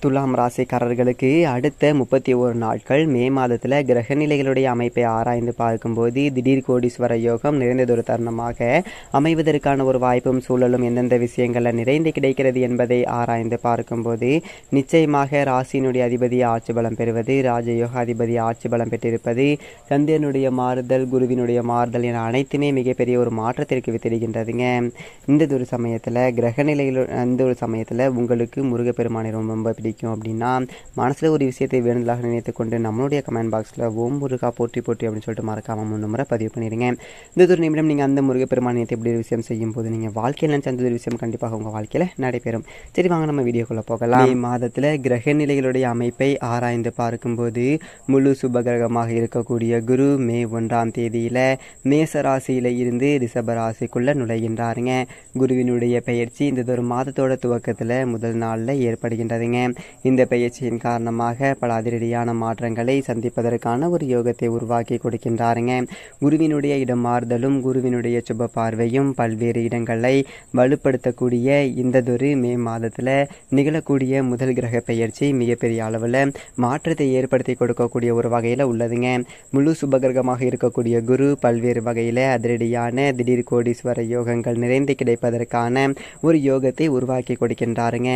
துலாம் ராசிக்காரர்களுக்கு அடுத்த 31 நாட்கள் மே மாதத்தில் கிரக நிலைகளுடைய அமைப்பை ஆராய்ந்து பார்க்கும்போது திடீர் கோடீஸ்வர யோகம் நிறைந்ததொரு தருணமாக அமைவதற்கான ஒரு வாய்ப்பும் சூழலும் எந்தெந்த விஷயங்களில் நிறைந்து கிடைக்கிறது என்பதை ஆராய்ந்து பார்க்கும்போது நிச்சயமாக ராசியினுடைய அதிபதி ஆட்சி பலம் பெறுவது, ராஜயோக அதிபதி ஆட்சி பலம் பெற்றிருப்பது, சந்திரனுடைய மாறுதல், குருவினுடைய மாறுதல் என அனைத்துமே மிகப்பெரிய ஒரு மாற்றத்திற்கு வித்திடுகின்றதுங்க. இந்த ஒரு சமயத்தில் கிரக நிலைகள் இந்த ஒரு சமயத்தில் உங்களுக்கு முருகப்பெருமானை ரொம்ப பிடிக்கும் அப்படின்னா மனசில் ஒரு விஷயத்தை வேண்டுதலாக நினைத்து கொண்டு நம்மளுடைய கமெண்ட் பாக்ஸில் ஓம் முருகா போற்றி போற்றி அப்படின்னு சொல்லிட்டு மறக்காமல் 3 முறை பதிவு பண்ணிடுங்க. இந்த ஒரு நிமிடம் நீங்கள் அந்த முருகப்பெருமானை எப்படி ஒரு விஷயம் செய்யும் போது நீங்கள் வாழ்க்கையில் நினச்ச அந்த ஒரு விஷயம் கண்டிப்பாக உங்கள் வாழ்க்கையில் நடைபெறும். சரி, வாங்க நம்ம வீடியோக்குள்ளே போகலாம். மே மாதத்தில் கிரக நிலைகளுடைய அமைப்பை ஆராய்ந்து பார்க்கும்போது முழு சுபகிரகமாக இருக்கக்கூடிய குரு மே 1ஆம் தேதியில் மேசராசியில் இருந்து ரிஷபராசிக்குள்ளே நுழைகின்றாருங்க. குருவினுடைய பெயர்ச்சி இந்த ஒரு மாதத்தோட துவக்கத்தில் முதல் நாளில் ஏற்படுகின்றதுங்க. இந்த பயிற்சியின் காரணமாக பல அதிரடியான மாற்றங்களை சந்திப்பதற்கான ஒரு யோகத்தை உருவாக்கி கொடுக்கின்றாருங்க. குருவினுடைய இடம் மாறுதலும் குருவினுடைய சுப பார்வையும் பல்வேறு இடங்களை வலுப்படுத்தக்கூடிய இந்ததொரு மே மாதத்தில் நிகழக்கூடிய முதல் கிரக பயிற்சி மிகப்பெரிய அளவில் மாற்றத்தை ஏற்படுத்தி கொடுக்கக்கூடிய ஒரு வகையில் உள்ளதுங்க. முழு சுபகிரகமாக இருக்கக்கூடிய குரு பல்வேறு வகையில் அதிரடியான திடீர் கோடீஸ்வர யோகங்கள் நிறைந்து கிடைப்பதற்கான ஒரு யோகத்தை உருவாக்கி கொடுக்கின்றாருங்க.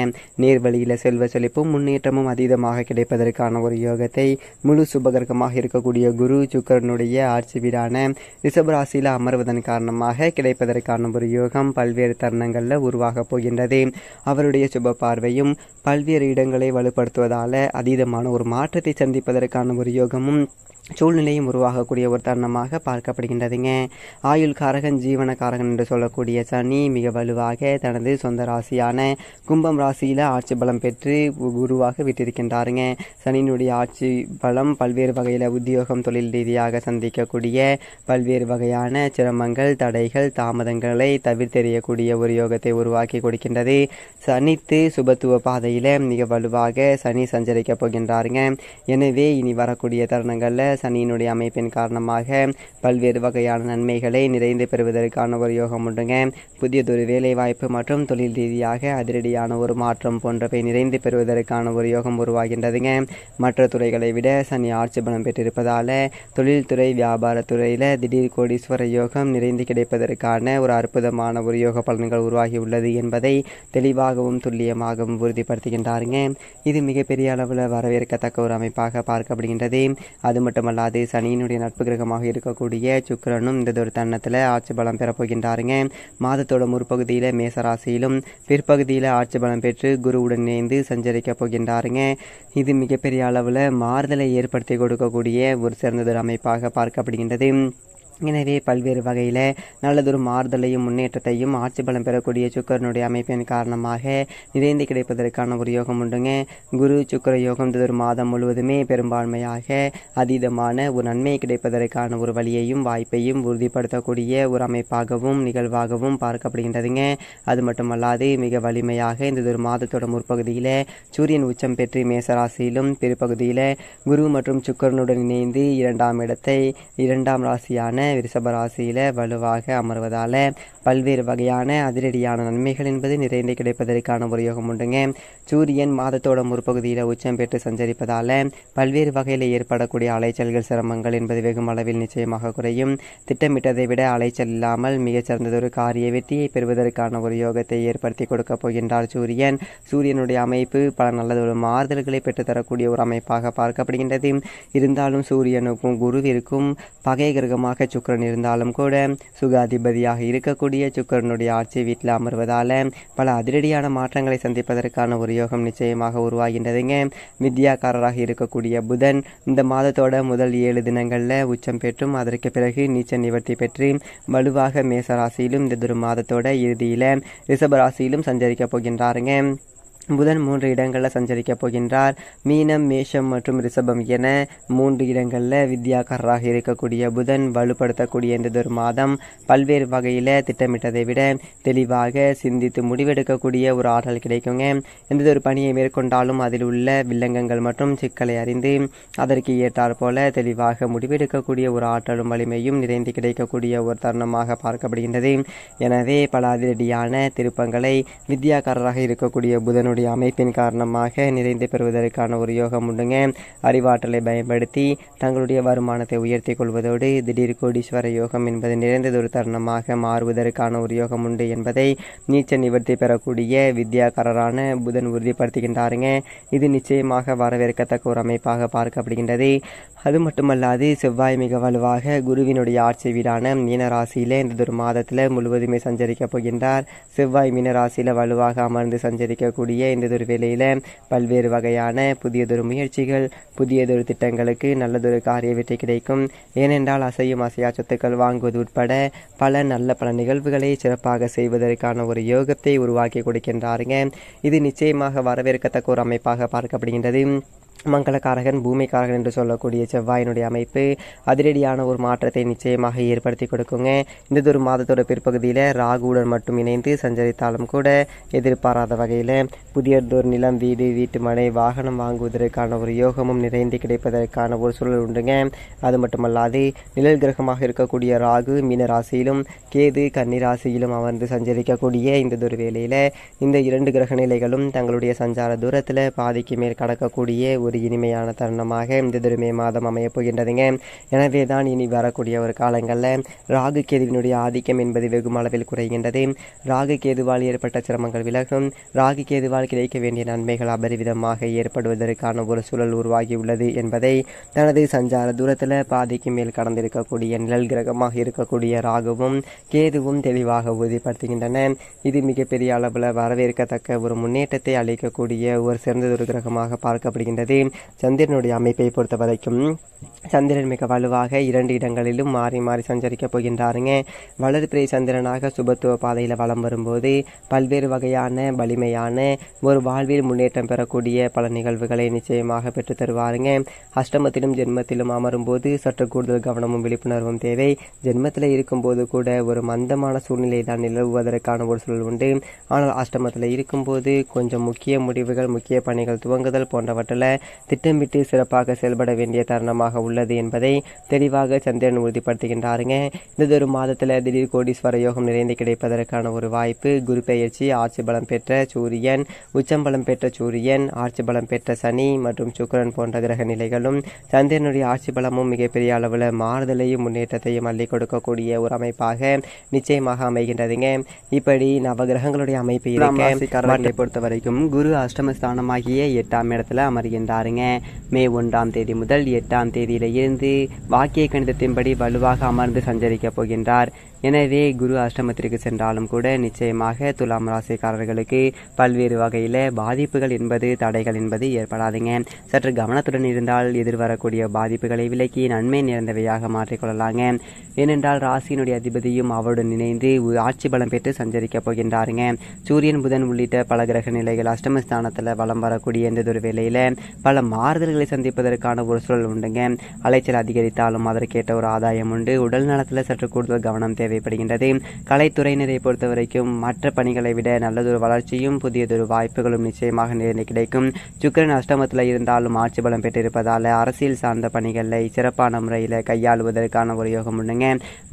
நேர்வழியில் செல்வ செழிப்பும் முன்னேற்றமும் அதீதமாக கிடைப்பதற்கான ஒரு யோகத்தை முழு சுபகிரகமாக இருக்கக்கூடிய குரு சுக்கிரனுடைய ஆட்சி வீடான ரிஷபராசியில் அமர்வதன் காரணமாக கிடைப்பதற்கான ஒரு யோகம் பல்வேறு தருணங்களில் உருவாக போகின்றது. அவருடைய சுப பார்வையும் பல்வேறு இடங்களை வலுப்படுத்துவதால் அதீதமான ஒரு மாற்றத்தை சந்திப்பதற்கான ஒரு யோகமும் சூழ்நிலையும் உருவாகக்கூடிய ஒரு தருணமாக பார்க்கப்படுகின்றதுங்க. ஆயுள் காரகன் ஜீவன காரகன் என்று சொல்லக்கூடிய சனி மிக வலுவாக தனது சொந்த ராசியான கும்பம் ராசியில் ஆட்சி பலம் பெற்று குருவாக விட்டிருக்கின்றாருங்க. சனியினுடைய ஆட்சி பலம் பல்வேறு வகையில் உத்தியோகம் தொழில் ரீதியாக சந்திக்கக்கூடிய பல்வேறு வகையான சிரமங்கள் தடைகள் தாமதங்களை தவிர்த்தெறியக்கூடிய ஒரு யோகத்தை உருவாக்கி கொடுக்கின்றது. சனித்து சுபத்துவ பாதையில் மிக வலுவாக சனி சஞ்சரிக்க போகின்றாருங்க. எனவே இனி வரக்கூடிய தருணங்களில் சனியினுடைய அமைப்பின் காரணமாக பல்வேறு வகையான நன்மைகளை நிறைந்து பெறுவதற்கான ஒரு யோகம் உண்டுங்க. புதியதொரு வேலை வாய்ப்பு மற்றும் தொழில் ரீதியாக அதிரடியான ஒரு மாற்றம் போன்றவை நிறைந்து பெறுவதற்கான ஒரு யோகம் உருவாகின்றதுங்க. மற்ற துறைகளை விட சனி ஆட்சி பலம் பெற்றிருப்பதால் தொழில்துறை வியாபாரத்துறையில் திடீர் கோடீஸ்வர யோகம் நிறைந்து கிடைப்பதற்கான ஒரு அற்புதமான ஒரு யோக பலன்கள் உருவாகி உள்ளது என்பதை தெளிவாகவும் துல்லியமாகவும் உறுதிப்படுத்துகின்றாருங்க. இது மிகப்பெரிய அளவில் வரவேற்கத்தக்க ஒரு அமைப்பாக பார்க்கப்படுகின்றது. அது மட்டுமல்லாது சனியினுடைய நட்பு கிரகமாக இருக்கக்கூடிய சுக்கிரனும் இந்த ஒரு தருணத்தில் ஆட்சி பலம் பெறப்போகின்றாருங்க. மாதத்தோட முற்பகுதியில் மேசராசியிலும் பிற்பகுதியில் ஆட்சி பலம் பெற்று குருவுடன் இணைந்து சஞ்சரிக்க போகின்றாருங்க. இது மிகப்பெரிய அளவில் மாறுதலை ஏற்படுத்தி கொடுக்கக்கூடிய ஒரு சிறந்ததொரு அமைப்பாக பார்க்கப்படுகின்றது. எனவே பல்வேறு வகையில் நல்லதொரு மாறுதலையும் முன்னேற்றத்தையும் ஆட்சி பலம் பெறக்கூடிய சுக்கரனுடைய அமைப்பின் காரணமாக நிறைந்து கிடைப்பதற்கான ஒரு யோகம் உண்டுங்க. குரு சுக்கர யோகம் ஒரு மாதம் முழுவதுமே பெரும்பான்மையாக அதீதமான ஒரு நன்மை கிடைப்பதற்கான ஒரு வழியையும் வாய்ப்பையும் உறுதிப்படுத்தக்கூடிய ஒரு அமைப்பாகவும் நிகழ்வாகவும் பார்க்கப்படுகின்றதுங்க. அது மட்டுமல்லாது மிக வலிமையாக இந்த ஒரு மாதத்தோட முற்பகுதியில் சூரியன் உச்சம் பெற்று மேசராசியிலும் பிற்பகுதியில் குரு மற்றும் சுக்கரனுடன் இணைந்து 2ஆம் இடத்தை 2ஆம் ராசியான ரிஷபராசியில் வலுவாக அமர்வதால் பல்வேறு வகையான அதிரடியான நன்மைகள் என்பது நிறைந்து கிடைப்பதற்கான ஒரு யோகம் உண்டுங்க. சூரியன் மாதத்தோட முற்பகுதியில் உச்சம் பெற்று சஞ்சரிப்பதால் பல்வேறு வகையில் ஏற்படக்கூடிய அலைச்சல்கள் சிரமங்கள் என்பது வெகும் அளவில் நிச்சயமாக குறையும். திட்டமிட்டதை விட அலைச்சல் இல்லாமல் மிகச்சிறந்ததொரு காரிய வெற்றியை பெறுவதற்கான ஒரு யோகத்தை ஏற்படுத்தி கொடுக்க போகின்றார் சூரியன். சூரியனுடைய அமைப்பு பல நல்லதொரு மாறுதல்களை பெற்றுத்தரக்கூடிய ஒரு அமைப்பாக பார்க்கப்படுகின்றது. இருந்தாலும் சூரியனுக்கும் குருவிற்கும் பகை கிரகமாக சுக்கிரன் இருந்தாலும் கூட சுகாதிபதியாக இருக்கக்கூடிய சுக்கிரனுடைய ஆட்சி வீட்டில் அமர்வதால் பல அதிரடியான மாற்றங்களை சந்திப்பதற்கான ஒரு யோகம் நிச்சயமாக உருவாகின்றதுங்க. வித்யாக்காரராக இருக்கக்கூடிய புதன் இந்த மாதத்தோட முதல் 7 தினங்களில் உச்சம் பெற்றும் அதற்கு பிறகு நீச்ச நிவர்த்தி பெற்று வலுவாக மேசராசியிலும் இந்த ஒரு மாதத்தோட இறுதியில் ரிஷபராசியிலும் சஞ்சரிக்க போகின்றாருங்க. புதன் 3 இடங்களில் சஞ்சரிக்க போகின்றார். மீனம், மேஷம் மற்றும் ரிஷபம் என 3 இடங்களில் வித்யாக்காரராக இருக்கக்கூடிய புதன் வலுப்படுத்தக்கூடிய இந்த ஒரு மாதம் பல்வேறு வகையில் திட்டமிட்டதை விட தெளிவாக சிந்தித்து முடிவெடுக்கக்கூடிய ஒரு ஆற்றல் கிடைக்குங்க. எந்த ஒரு பணியை மேற்கொண்டாலும் அதில் உள்ள வில்லங்கங்கள் மற்றும் சிக்கலை அறிந்து அதற்கு ஏற்றாற் போல தெளிவாக முடிவெடுக்கக்கூடிய ஒரு ஆற்றலும் வலிமையும் நிறைந்து கிடைக்கக்கூடிய ஒரு தருணமாக பார்க்கப்படுகின்றது. எனவே பல அதிரடியான திருப்பங்களை வித்யாக்காரராக இருக்கக்கூடிய புதனுடைய சந்திரனுடைய அமைப்பின் காரணமாக நிறைந்து பெறுவதற்கான ஒரு யோகம் உண்டுங்க. அறிவாற்றலை பயன்படுத்தி தங்களுடைய வருமானத்தை உயர்த்தி கொள்வதோடு திடீர் கோடீஸ்வர யோகம் என்பது நிறைந்ததொரு தருணமாக மாறுவதற்கான ஒரு யோகம் உண்டு என்பதை நீச்ச நிவர்த்தி பெறக்கூடிய வித்யாகாரரான புதன் உறுதிப்படுத்துகின்றாருங்க. இது நிச்சயமாக வரவேற்கத்தக்க ஒரு அமைப்பாக பார்க்கப்படுகின்றது. அது மட்டுமல்லாது செவ்வாய் மிக வலுவாக குருவினுடைய ஆட்சி வீடான மீனராசியில் இந்த மாதத்தில் முழுவதுமே சஞ்சரிக்க போகின்றார். செவ்வாய் மீனராசியில் வலுவாக அமர்ந்து சஞ்சரிக்கக்கூடிய இந்த வேளையில் பல்வேறு வகையான புதியதொரு முயற்சிகள், புதியதொரு திட்டங்களுக்கு நல்லதொரு காரிய வெற்றி கிடைக்கும். ஏனென்றால் அசையும் அசையா சொத்துக்கள் வாங்குவது உட்பட பல நல்ல பல நிகழ்வுகளை சிறப்பாக செய்வதற்கான ஒரு யோகத்தை உருவாக்கி கொடுக்கின்றாருங்க. இது நிச்சயமாக வரவேற்கத்தக்க ஒரு அமைப்பாக பார்க்கப்படுகின்றது. மங்களக்காரகன் பூமிக்காரகன் என்று சொல்லக்கூடிய செவ்வாயினுடைய அமைப்பு அதிரடியான ஒரு மாற்றத்தை நிச்சயமாக ஏற்படுத்தி கொடுக்குங்க. இந்த ஒரு மாதத்தோட பிற்பகுதியில் ராகுவுடன் மட்டும் இணைந்து சஞ்சரித்தாலும் கூட எதிர்பாராத வகையில் புதியதொரு நிலம், வீடு, வீட்டு மனை, வாகனம் வாங்குவதற்கான ஒரு யோகமும் நிறைந்து கிடைப்பதற்கான ஒரு சூழல் உண்டுங்க. அது மட்டுமல்லாது நிழல் கிரகமாக இருக்கக்கூடிய ராகு மீன ராசியிலும் கேது கன்னி ராசியிலும் அமர்ந்து சஞ்சரிக்கக்கூடிய இந்த ஒரு வேளையில் இந்த 2 கிரக நிலைகளும் தங்களுடைய சஞ்சார தூரத்தில் பாதிக்கு மேல் கடக்கக்கூடிய ஒரு இனிமையான தருணமாக இந்த மே மாதம் அமையப் போகின்றதுங்க. எனவே தான் இனி வரக்கூடிய ஒரு காலங்களில் ராகு கேதுவினுடைய ஆதிக்கம் என்பது வெகும் அளவில் குறைகின்றது. ராகு கேதுவால் ஏற்பட்ட சிரமங்கள் விலகும். ராகு கேதுவால் கிடைக்க வேண்டிய நன்மைகள் அபரிவிதமாக ஏற்படுவதற்கான ஒரு சூழல் உருவாகியுள்ளது என்பதை தனது சஞ்சார தூரத்தில் பாதிக்கு மேல் கடந்திருக்கக்கூடிய நிழல் கிரகமாக இருக்கக்கூடிய ராகுவும் கேதுவும் தெளிவாக உறுதிப்படுத்துகின்றன. இது மிகப்பெரிய அளவில் வரவேற்கத்தக்க ஒரு முன்னேற்றத்தை அளிக்கக்கூடிய ஒரு சிறந்ததொரு கிரகமாக பார்க்கப்படுகின்றது. சந்திரனுடைய அமைப்பை பொறுத்த வரைக்கும் சந்திரன் மிக வலுவாக 2 இடங்களிலும் மாறி மாறி சஞ்சரிக்க போகின்றாருங்க. வளர்பிறை சந்திரனாக சுபத்துவ பாதையில் வலம் வரும்போது பல்வேறு வகையான வலிமையான ஒரு வாழ்வில் முன்னேற்றம் பெறக்கூடிய பல நிகழ்வுகளை நிச்சயமாக பெற்று தருவாருங்க. அஷ்டமத்திலும் ஜென்மத்திலும் அமரும்போது சற்று கூடுதல் கவனமும் விழிப்புணர்வும் தேவை. ஜென்மத்தில் இருக்கும்போது கூட ஒரு மந்தமான சூழ்நிலை தான் நிலவுவதற்கான ஒரு சூழல் உண்டு. ஆனால் அஷ்டமத்தில் இருக்கும்போது கொஞ்சம் முக்கிய முடிவுகள், முக்கிய பணிகள் துவங்குதல் போன்றவற்றில் திட்டமிட்டு சிறப்பாக செயல்பட வேண்டிய தருணமாக உள்ளது என்பதை தெளிவாக சந்திரன் உறுதிப்படுத்துகின்றாருங்க. இந்த ஒரு மாதத்தில் திடீர் கோடீஸ்வர யோகம் நிறைந்து கிடைப்பதற்கான ஒரு வாய்ப்பு. குரு பெயர்ச்சி, ஆட்சி பலம் பெற்ற சூரியன், உச்சம்பலம் பெற்ற சூரியன், ஆட்சி பலம் பெற்ற சனி மற்றும் சுக்கிரன் போன்ற கிரக நிலைகளும் சந்திரனுடைய ஆட்சி பலமும் மிகப்பெரிய அளவில் மாறுதலையும் முன்னேற்றத்தையும் அள்ளி கொடுக்கக்கூடிய ஒரு அமைப்பாக நிச்சயமாக அமைகின்றதுங்க. இப்படி நவகிரகங்களுடைய அமைப்பை பொறுத்த வரைக்கும் குரு அஷ்டமஸ்தானமாகிய 8ஆம் இடத்துல அமர்கின்றாருங்க. மே 1ஆம் தேதி முதல் 8ஆம் தேதியில இருந்து வாக்கிய கணிதத்தின்படி வலுவாக அமர்ந்து சஞ்சரிக்க போகின்றார். எனவே குரு அஷ்டமத்திற்கு சென்றாலும் கூட நிச்சயமாக துலாம் ராசிக்காரர்களுக்கு பல்வேறு வகையில் பாதிப்புகள் என்பது, தடைகள் என்பது ஏற்படாதுங்க. சற்று கவனத்துடன் இருந்தால் எதிர்வரக்கூடிய பாதிப்புகளை விலக்கி நன்மை நிறைந்தவையாக மாற்றிக்கொள்ளலாங்க. ஏனென்றால் ராசியினுடைய அதிபதியும் அவருடன் இணைந்து ஆட்சி பலம் பெற்று சஞ்சரிக்க போகின்றாருங்க. சூரியன், புதன் உள்ளிட்ட பல கிரக நிலைகள் அஷ்டமஸ்தானத்தில் வலம் வரக்கூடிய இந்த ஒரு வேளையில் பல மாறுதல்களை சந்திப்பதற்கான ஒரு சூழல் உண்டுங்க. அலைச்சல் அதிகரித்தாலும் அதற்கேற்ற ஒரு ஆதாயம் உண்டு. உடல் நலத்தில் சற்று கூடுதல் கவனம் தேவைப்படுகின்றது. கலைத்துறையினரை பொறுத்த வரைக்கும் மற்ற பணிகளை விட நல்லதொரு வளர்ச்சியும் புதியதொரு வாய்ப்புகளும் நிச்சயமாக நிறைந்து கிடைக்கும். சுக்கிரன் அஷ்டமத்தில் இருந்தாலும் ஆட்சி பலம் பெற்றிருப்பதால் அரசியல் சார்ந்த பணிகளை சிறப்பான முறையில் கையாளுவதற்கான ஒரு யோகம் உண்டுங்க.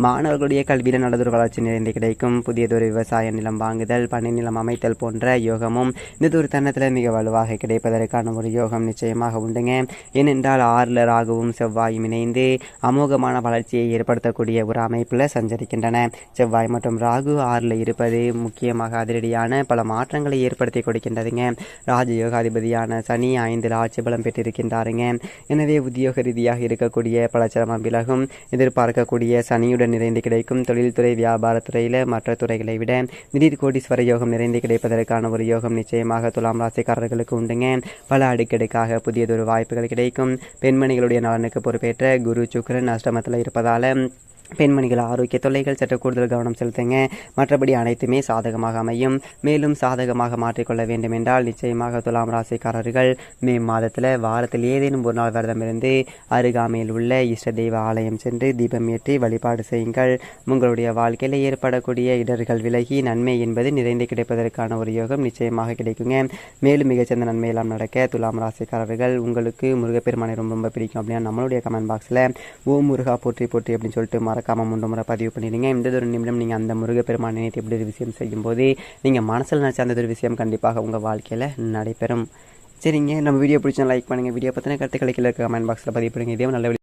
மாணவர்களுடைய கல்வியில் நல்லதொரு வளர்ச்சி நிறைந்து கிடைக்கும். புதியதொரு விவசாய நிலம் வாங்குதல், பணி நிலம் அமைத்தல் போன்ற யோகமும் இந்த ஒரு தருணத்தில் மிக வலுவாக கிடைப்பதற்கான ஒரு யோகம் நிச்சயமாக உண்டுங்க. ஏனென்றால் 6ல் ராகுவும் செவ்வாயும் இணைந்து அமோகமான வளர்ச்சியை ஏற்படுத்தக்கூடிய ஒரு அமைப்பில் சஞ்சரிக்கின்றன. செவ்வாய் மற்றும் ராகு 6ல் இருப்பது முக்கியமாக அதிரடியான பல மாற்றங்களை ஏற்படுத்தி கொடுக்கின்றதுங்க. ராஜயோகாதிபதியான சனி 5ல் ஆட்சி பலம் பெற்றிருக்கின்றாருங்க. எனவே உத்தியோக ரீதியாக இருக்கக்கூடிய பல சிரமம் விலகும். எதிர்பார்க்கக்கூடிய சனியுடன் நிறைந்து கிடைக்கும். தொழில்துறை, வியாபாரத்துறையில் மற்ற துறைகளை விட திடீர் கோடீஸ்வர யோகம் நிறைந்து கிடைப்பதற்கான ஒரு யோகம் நிச்சயமாக துலாம் ராசிக்காரர்களுக்கு உண்டுங்க. பல அடுக்கடுக்காக புதியதொரு வாய்ப்புகள் கிடைக்கும். பெண்மணிகளுடைய நலனுக்கு பொறுப்பேற்ற குரு சுக்கிரன் அஷ்டமத்தில் இருப்பதால் பெண்மணிகள் ஆரோக்கிய தொல்லைகள் சற்று கூடுதல் கவனம் செலுத்துங்க. மற்றபடி அனைத்துமே சாதகமாக அமையும். மேலும் சாதகமாக மாற்றிக்கொள்ள வேண்டும் என்றால் நிச்சயமாக துலாம் ராசிக்காரர்கள் மே மாதத்தில் வாரத்தில் ஏதேனும் ஒரு நாள் விரதம் இருந்து அருகாமையில் உள்ள இஷ்ட தெய்வ ஆலயம் சென்று தீபம் ஏற்றி வழிபாடு செய்யுங்கள். உங்களுடைய வாழ்க்கையில் ஏற்படக்கூடிய இடர்கள் விலகி நன்மை என்பது நிறைந்து கிடைப்பதற்கான ஒரு யோகம் நிச்சயமாக கிடைக்குங்க. மேலும் மிகச்சிறந்த நன்மையெல்லாம் நடக்க துலாம் ராசிக்காரர்கள் உங்களுக்கு முருகப்பெருமானை ரொம்ப பிடிக்கும் அப்படின்னா நம்மளுடைய கமெண்ட் பாக்ஸில் ஓம் முருகா போற்றி போற்றி அப்படின்னு சொல்லிட்டு மறக்காமல் 3 முறை பதிவு பண்ணிடுங்க. இந்த ஒரு நிமிடம் நீங்கள் அந்த முருகப்பெருமானை நினைத்து இப்படி ஒரு விஷயம் செய்யும்போது நீங்கள் மனசில் நினச்ச அந்த ஒரு விஷயம் கண்டிப்பாக உங்கள் வாழ்க்கையில் நடைபெறும். சரிங்க, நம்ம வீடியோ பிடிச்சா லைக் பண்ணுங்கள். வீடியோ பற்றின கருத்துக்களை கீழே கமெண்ட் பாக்ஸில் பதிவு பண்ணுங்கள். இதே நல்ல